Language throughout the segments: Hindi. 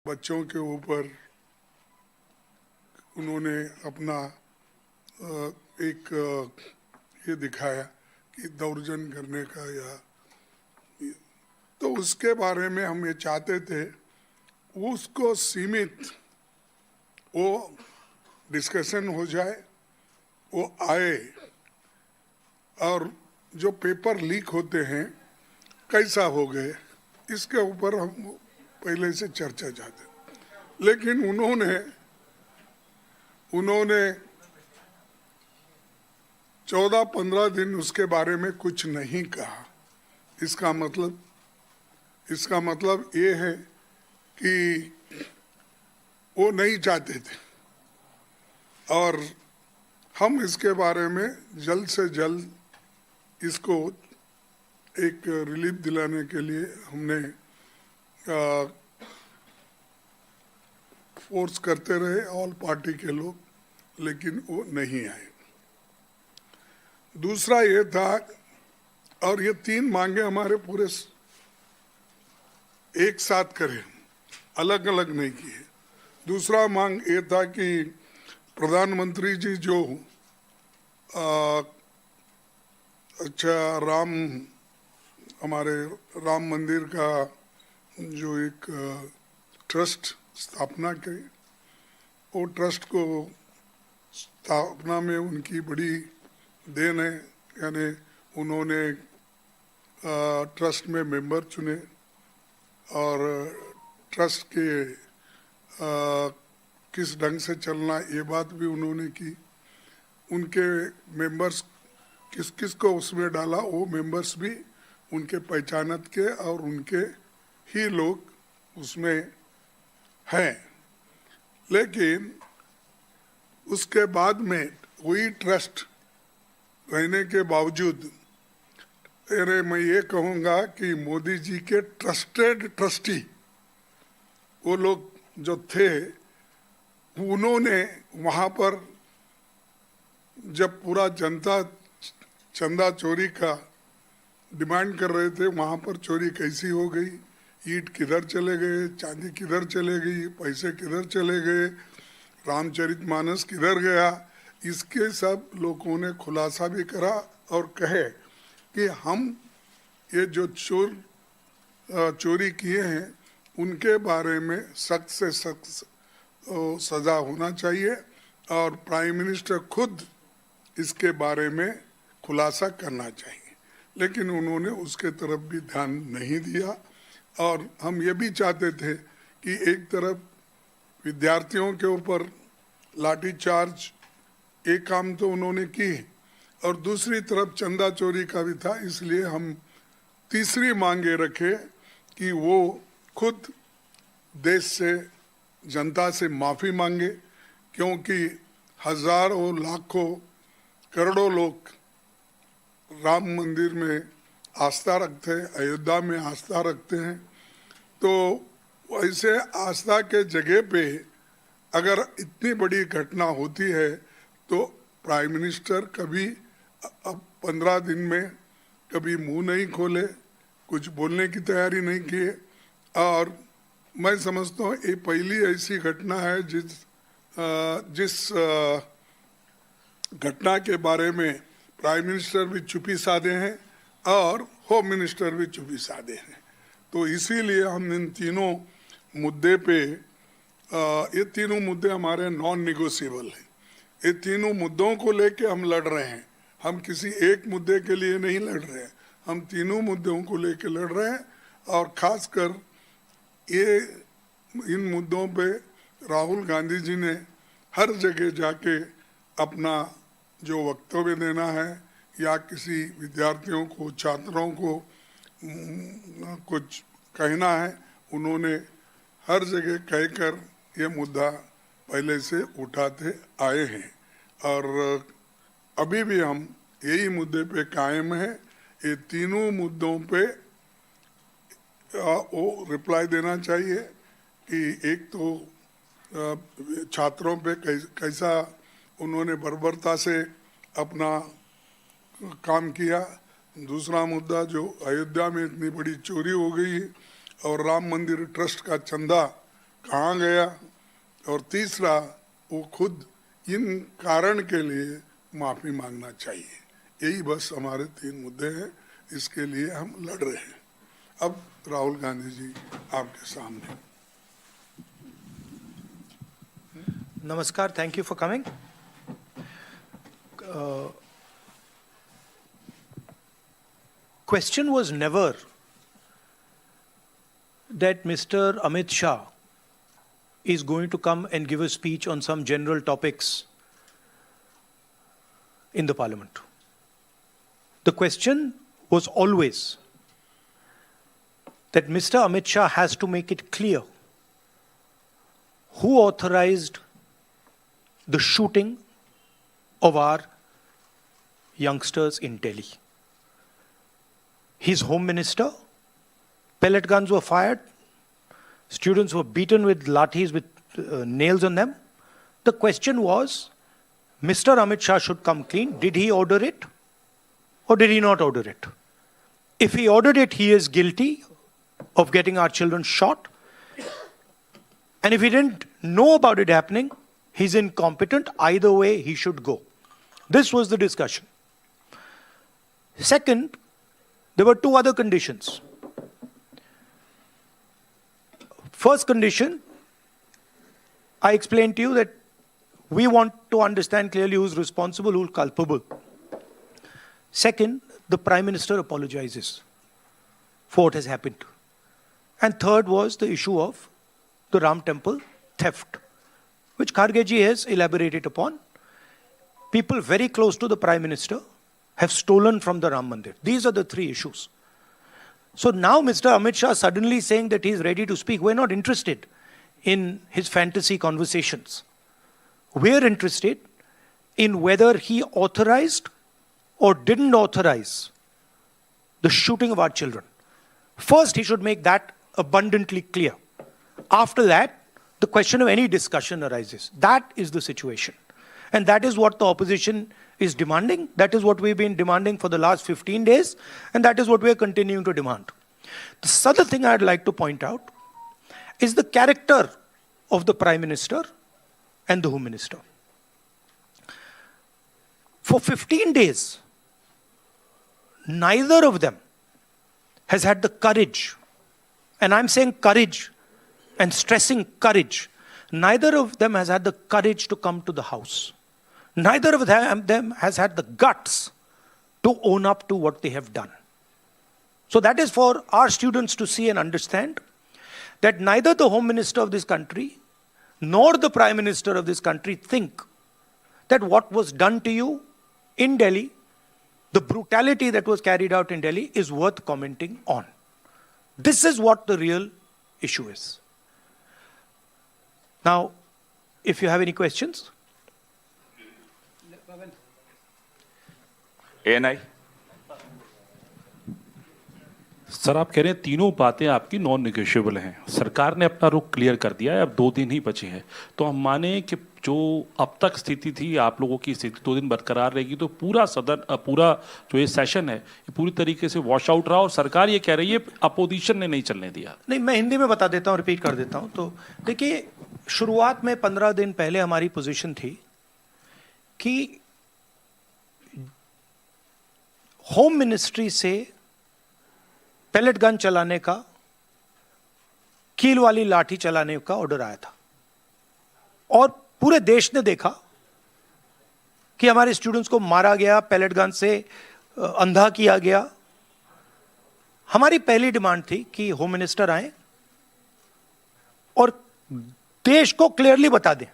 बच्चों के ऊपर उन्होंने अपना एक ये दिखाया कि दौर्जन्य करने का या तो उसके बारे में हम ये चाहते थे उसको सीमित वो डिस्कशन हो जाए, वो आए और जो पेपर लीक होते हैं कैसा हो गए इसके ऊपर हम पहले से चर्चा चाहते, लेकिन उन्होंने 14-15 दिन उसके बारे में कुछ नहीं कहा। इसका मतलब ये है कि वो नहीं चाहते थे और हम इसके बारे में जल्द से जल्द इसको एक रिलीफ दिलाने के लिए हमने फोर्स करते रहे ऑल पार्टी के लोग, लेकिन वो नहीं आए। दूसरा ये था, और ये 3 मांगे हमारे पूरे एक साथ करें, अलग अलग नहीं किए। दूसरा मांग ये था कि प्रधानमंत्री जी जो हमारे राम मंदिर का जो एक ट्रस्ट स्थापना की, वो ट्रस्ट को स्थापना में उनकी बड़ी देन है। यानी उन्होंने ट्रस्ट में मेंबर चुने और ट्रस्ट के किस ढंग से चलना ये बात भी उन्होंने की। उनके मेंबर्स किस किस को उसमें डाला वो मेंबर्स भी उनके पहचानत के और उनके ही लोग उसमें हैं। लेकिन उसके बाद में वही ट्रस्ट रहने के बावजूद मैं ये कहूँगा कि मोदी जी के ट्रस्टेड ट्रस्टी वो लोग जो थे, उन्होंने वहाँ पर जब पूरा जनता चंदा चोरी का डिमांड कर रहे थे, वहाँ पर चोरी कैसी हो गई, ईंट किधर चले गए, चांदी किधर चले गई, पैसे किधर चले गए, रामचरितमानस किधर गया, इसके सब लोगों ने खुलासा भी करा और कहे कि हम ये जो चोरी किए हैं उनके बारे में सख्त से सख्त सज़ा होना चाहिए और प्राइम मिनिस्टर खुद इसके बारे में खुलासा करना चाहिए। लेकिन उन्होंने उसके तरफ भी ध्यान नहीं दिया। और हम ये भी चाहते थे कि एक तरफ विद्यार्थियों के ऊपर लाठीचार्ज एक काम तो उन्होंने की और दूसरी तरफ चंदा चोरी का भी था। इसलिए हम तीसरी मांगे रखे कि वो खुद देश से जनता से माफ़ी मांगे, क्योंकि हजारों लाखों करोड़ों लोग राम मंदिर में आस्था रखते हैं, अयोध्या में आस्था रखते हैं। तो ऐसे आस्था के जगह पे अगर इतनी बड़ी घटना होती है तो प्राइम मिनिस्टर कभी अब 15 दिन में कभी मुंह नहीं खोले, कुछ बोलने की तैयारी नहीं किए। और मैं समझता हूँ ये पहली ऐसी घटना है जिस घटना के बारे में प्राइम मिनिस्टर भी चुप्पी साधे हैं और होम मिनिस्टर भी चुप्पी साधे हैं। तो इसीलिए हम इन तीनों मुद्दे पे ये तीनों मुद्दे हमारे नॉन निगोशिएबल हैं। ये तीनों मुद्दों को लेके हम लड़ रहे हैं, हम किसी एक मुद्दे के लिए नहीं लड़ रहे हैं, हम तीनों मुद्दों को लेके लड़ रहे हैं। और खासकर ये इन मुद्दों पे राहुल गांधी जी ने हर जगह जाके अपना जो वक्तव्य देना है या किसी विद्यार्थियों को, छात्रों को कुछ कहना है, उन्होंने हर जगह कहकर ये मुद्दा पहले से उठाते आए हैं और अभी भी हम यही मुद्दे पे कायम है। ये तीनों मुद्दों पे वो रिप्लाई देना चाहिए कि एक तो छात्रों पे कैसा उन्होंने बर्बरता से अपना काम किया, दूसरा मुद्दा जो अयोध्या में इतनी बड़ी चोरी हो गई और राम मंदिर ट्रस्ट का चंदा कहाँ गया, और तीसरा वो खुद इन कारण के लिए माफी मांगना चाहिए। यही बस हमारे 3 मुद्दे हैं, इसके लिए हम लड़ रहे हैं। अब राहुल गांधी जी आपके सामने। Namaskar, thank you for coming. Question was never that Mr. Amit Shah is going to come and give a speech on some general topics in the parliament. The question was always that Mr. Amit Shah has to make it clear who authorized the shooting of our youngsters in Delhi. His home minister, pellet guns were fired, students were beaten with lathis with nails on them. The question was, Mr. Amit Shah should come clean. Did he order it or did he not order it? If he ordered it, he is guilty of getting our children shot. And if he didn't know about it happening, he's incompetent. Either way, he should go. This was the discussion. Second, there were 2 other conditions. First condition, I explained to you that we want to understand clearly who's responsible, who's culpable. Second, the Prime Minister apologizes for what has happened. And third was the issue of the Ram Temple theft, which Kharge ji has elaborated upon. People very close to the Prime Minister have stolen from the Ram Mandir. These are the 3 issues. So now Mr. Amit Shah suddenly saying that he is ready to speak. We're not interested in his fantasy conversations. We're interested in whether he authorized or didn't authorize the shooting of our children. First, he should make that abundantly clear. After that, the question of any discussion arises. That is the situation. And that is what the opposition is demanding. That is what we've been demanding for the last 15 days. And that is what we're continuing to demand. The other thing I'd like to point out is the character of the Prime Minister and the Home Minister. For 15 days, neither of them has had the courage, and I'm saying courage and stressing courage, neither of them has had the courage to come to the house. Neither of them has had the guts to own up to what they have done. So that is for our students to see and understand that neither the Home Minister of this country nor the Prime Minister of this country think that what was done to you in Delhi, the brutality that was carried out in Delhi, is worth commenting on. This is what the real issue is. Now, if you have any questions. ANI. Sir, आप कह रहे हैं तीनों बातें आपकी नॉन निगोशिएबल हैं। सरकार ने अपना रुख क्लियर कर दिया है, अब 2 दिन ही बचे हैं। तो हम माने कि जो अब तक स्थिति थी, आप लोगों की स्थिति 2 दिन बरकरार रहेगी, तो पूरा सदन, पूरा जो ये सेशन है, ये पूरी तरीके से वॉश आउट रहा, और सरकार ये कह रही है अपोजिशन ने नहीं चलने दिया। नहीं, मैं हिंदी में बता देता हूँ, रिपीट कर देता हूँ। तो देखिए, शुरुआत में 15 दिन पहले हमारी पोजीशन थी कि होम मिनिस्ट्री से पैलेट गन चलाने का, कील वाली लाठी चलाने का ऑर्डर आया था, और पूरे देश ने देखा कि हमारे स्टूडेंट्स को मारा गया, पैलेट गन से अंधा किया गया। हमारी पहली डिमांड थी कि होम मिनिस्टर आए और देश को क्लियरली बता दें,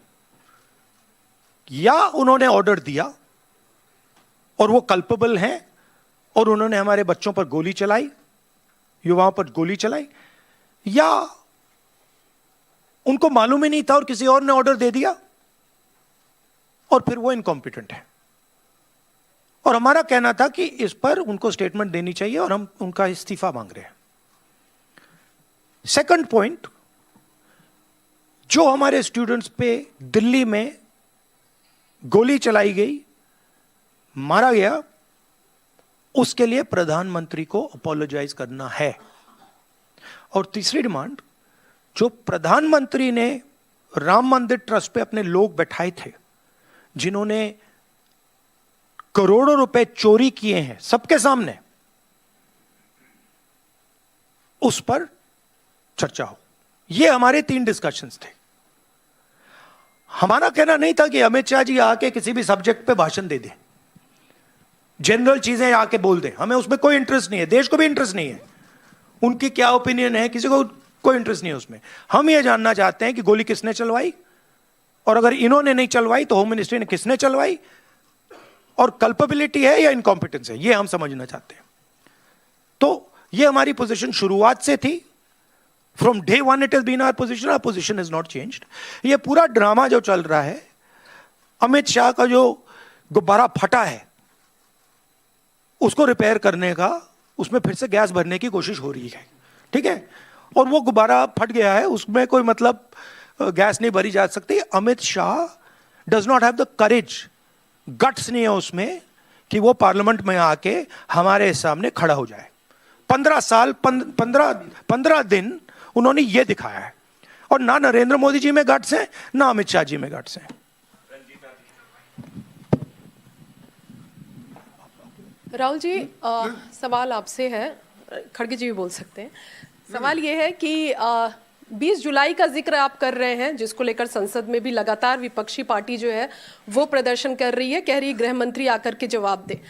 या उन्होंने ऑर्डर दिया और वो कल्पेबल हैं और उन्होंने हमारे बच्चों पर गोली चलाई, युवाओं पर गोली चलाई, या उनको मालूम ही नहीं था और किसी और ने ऑर्डर दे दिया और फिर वो इनकॉम्पिटेंट है। और हमारा कहना था कि इस पर उनको स्टेटमेंट देनी चाहिए और हम उनका इस्तीफा मांग रहे हैं। सेकंड पॉइंट, जो हमारे स्टूडेंट्स पे दिल्ली में गोली चलाई गई, मारा गया, उसके लिए प्रधानमंत्री को अपोलोजाइज करना है। और तीसरी डिमांड, जो प्रधानमंत्री ने राम मंदिर ट्रस्ट पे अपने लोग बैठाए थे, जिन्होंने करोड़ों रुपए चोरी किए हैं सबके सामने, उस पर चर्चा हो। ये हमारे 3 डिस्कशंस थे। हमारा कहना नहीं था कि अमित शाह जी आके किसी भी सब्जेक्ट पे भाषण दे दें, जनरल चीजें आके बोल दें। हमें उसमें कोई इंटरेस्ट नहीं है, देश को भी इंटरेस्ट नहीं है। उनकी क्या ओपिनियन है, किसी को कोई इंटरेस्ट नहीं है उसमें। हम ये जानना चाहते हैं कि गोली किसने चलवाई, और अगर इन्होंने नहीं चलवाई तो होम मिनिस्ट्री ने किसने चलवाई, और कल्पेबिलिटी है या इनकॉम्पिटेंस है, ये हम समझना चाहते हैं। तो ये हमारी पोजीशन शुरुआत से थी। From day 1 it has been our position is not changed. ये पूरा ड्रामा जो चल रहा है, अमित शाह का जो गुब्बारा फटा है उसको रिपेयर करने का, उसमें फिर से गैस भरने की कोशिश हो रही है, ठीक है। और वो गुब्बारा फट गया है, उसमें कोई मतलब गैस नहीं भरी जा सकती। Amit Shah does not have the courage, guts नहीं है उसमें कि वो पार्लियामेंट में आके हमारे सामने खड़ा हो जाए। 15 दिन उन्होंने ये दिखाया है, और ना नरेंद्र मोदी जी में गट्स हैं, ना अमित शाह जी में गट्स हैं। राहुल जी, सवाल आपसे है, खड़गे जी भी बोल सकते हैं। सवाल ये है कि 20 जुलाई का जिक्र आप कर रहे हैं, जिसको लेकर संसद में भी लगातार विपक्षी पार्टी जो है वो प्रदर्शन कर रही है, कह रही है गृह मंत्री आकर के जवाब दे।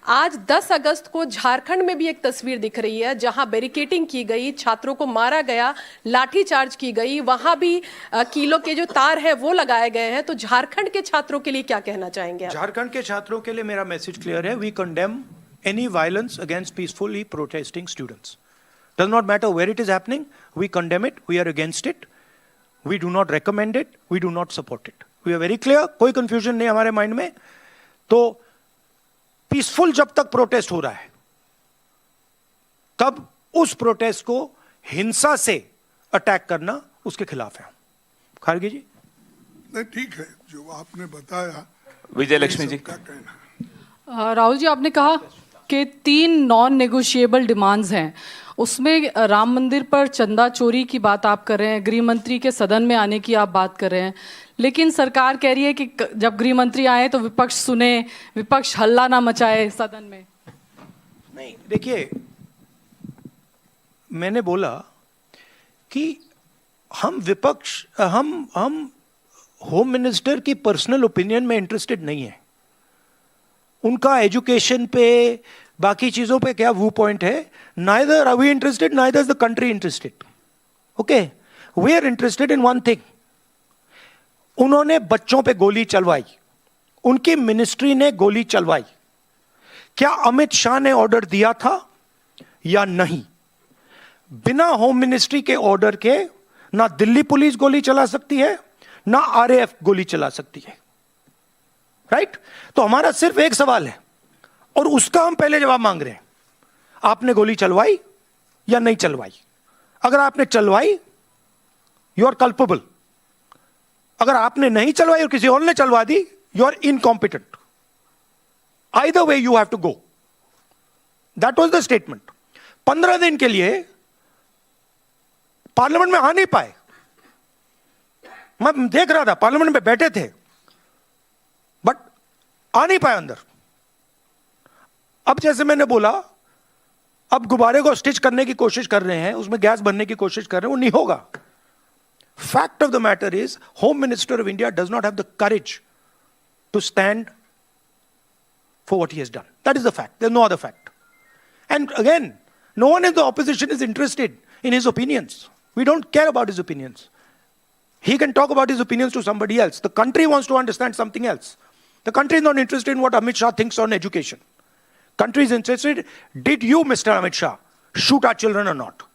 आज 10 अगस्त को झारखंड में भी एक तस्वीर दिख रही है जहां बैरिकेडिंग की गई, छात्रों को मारा गया, लाठीचार्ज की गई, वहां भी कीलों के जो तार है वो लगाए गए हैं। तो झारखंड के छात्रों के लिए क्या कहना चाहेंगे आप? झारखंड के छात्रों के लिए मेरा मैसेज क्लियर है। We condemn any violence against peacefully protesting students. Does not matter where it is happening, we condemn it, we are against it, we do not recommend it, we do not support it. We are very clear, कोई confusion नहीं हमारे माइंड में। तो पीसफुल जब तक प्रोटेस्ट हो रहा है, तब उस प्रोटेस्ट को हिंसा से अटैक करना उसके खिलाफ है। खारगे जी? नहीं, ठीक है जो आपने बताया। विजय लक्ष्मी जी का कहना, राहुल जी, आपने कहा कि 3 नॉन नेगोशिएबल डिमांड्स हैं, उसमें राम मंदिर पर चंदा चोरी की बात आप कर रहे हैं, गृह मंत्री के सदन में आने की आप बात कर रहे हैं, लेकिन सरकार कह रही है कि जब गृह मंत्री आए तो विपक्ष सुने, विपक्ष हल्ला ना मचाए सदन में। नहीं, देखिए, मैंने बोला कि हम होम मिनिस्टर की पर्सनल ओपिनियन में इंटरेस्टेड नहीं है। उनका एजुकेशन पे, बाकी चीजों पे क्या व्यू पॉइंट है, neither are we interested, neither is the country interested. Okay, we are interested in one thing. उन्होंने बच्चों पे गोली चलवाई, उनकी मिनिस्ट्री ने गोली चलवाई, क्या अमित शाह ने ऑर्डर दिया था या नहीं? बिना होम मिनिस्ट्री के ऑर्डर के ना दिल्ली पुलिस गोली चला सकती है, ना आरएएफ गोली चला सकती है, राइट? तो हमारा सिर्फ एक सवाल है, और उसका हम पहले जवाब मांग रहे हैं। आपने गोली चलवाई या नहीं चलवाई? अगर आपने चलवाई, यू आर कल्पेबल। अगर आपने नहीं चलवाई और किसी और ने चलवा दी, you are incompetent. Either way you have to go. That was the statement. 15 दिन के लिए पार्लियामेंट में आ नहीं पाए। मैं देख रहा था, पार्लियामेंट में बैठे थे, बट आ नहीं पाए अंदर। अब जैसे मैंने बोला, अब गुब्बारे को स्टिच करने की कोशिश कर रहे हैं, उसमें गैस भरने की कोशिश कर रहे हैं, वो नहीं होगा। Fact of the matter is, home minister of India does not have the courage to stand for what he has done. That is the fact, there is no other fact. And again, no one in the opposition is interested in his opinions. We don't care about his opinions. He can talk about his opinions to somebody else. The country wants to understand something else. The country is not interested in what Amit Shah thinks on education. Country is interested, did you, Mr. Amit Shah, shoot our children or not?